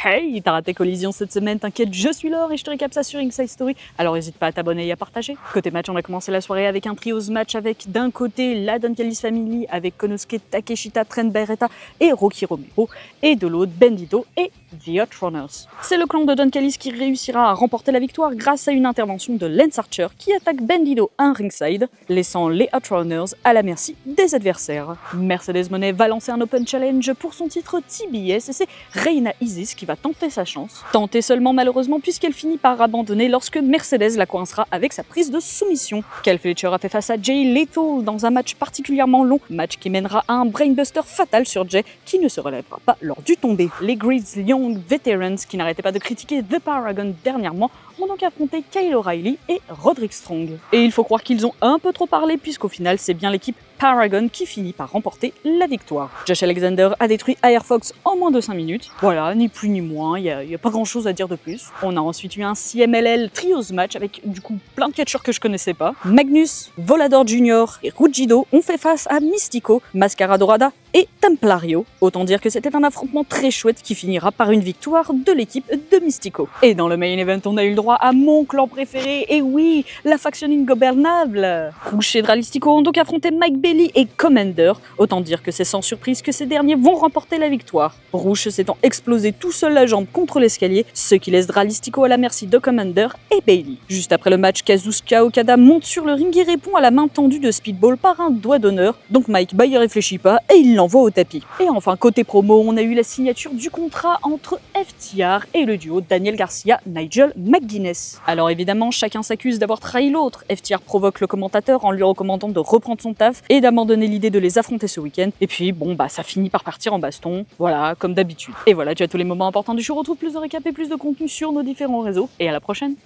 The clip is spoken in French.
Hey, t'as raté Collision cette semaine, t'inquiète, je suis Laure et je te récap ça sur Inside Story, alors n'hésite pas à t'abonner et à partager. Côté match, on a commencé la soirée avec un trios match avec d'un côté la Don Callis Family avec Konosuke Takeshita, Trent Beretta et Rocky Romero, et de l'autre Bandido et The Outrunners. C'est le clan de Don Callis qui réussira à remporter la victoire grâce à une intervention de Lance Archer qui attaque Bandido à un ringside, laissant les Outrunners à la merci des adversaires. Mercedes Moné va lancer un Open Challenge pour son titre TBS et c'est Reina Isis qui va tenter sa chance. Tenter seulement malheureusement puisqu'elle finit par abandonner lorsque Mercedes la coincera avec sa prise de soumission. Cal Fletcher a fait face à Jay Lethal dans un match particulièrement long, match qui mènera à un brainbuster fatal sur Jay qui ne se relèvera pas lors du tombé. Les Grizzly Young Veterans qui n'arrêtaient pas de critiquer The Paragon dernièrement ont donc affronté Kyle O'Reilly et Roderick Strong. Et il faut croire qu'ils ont un peu trop parlé puisqu'au final c'est bien l'équipe Paragon qui finit par remporter la victoire. Josh Alexander a détruit Air Fox en moins de 5 minutes. Voilà, ni plus ni moins, il y a pas grand chose à dire de plus. On a ensuite eu un CMLL Trios match avec du coup plein de catcheurs que je connaissais pas. Magnus, Volador Jr. et Rugido ont fait face à Mystico, Mascara Dorada et Templario. Autant dire que c'était un affrontement très chouette qui finira par une victoire de l'équipe de Mystico. Et dans le main event, on a eu le droit à mon clan préféré, et oui, la faction ingobernable. Rouge et Dralistico ont donc affronté Mike Bailey et Commander. Autant dire que c'est sans surprise que ces derniers vont remporter la victoire. Rouge s'étant explosé tout seul la jambe contre l'escalier, ce qui laisse Dralistico à la merci de Commander et Bailey. Juste après le match, Kazuchika Okada monte sur le ring et répond à la main tendue de Speedball par un doigt d'honneur. Donc Mike y réfléchit pas et il l'envoie au tapis. Et enfin, côté promo, on a eu la signature du contrat entre FTR et le duo Daniel Garcia-Nigel McGuinness. Alors évidemment, chacun s'accuse d'avoir trahi l'autre. FTR provoque le commentateur en lui recommandant de reprendre son taf et d'abandonner l'idée de les affronter ce week-end. Et puis bon, ça finit par partir en baston. Voilà, comme d'habitude. Et voilà, tu as tous les moments importants du show. Retrouve plus de récap et plus de contenu sur nos différents réseaux. Et à la prochaine!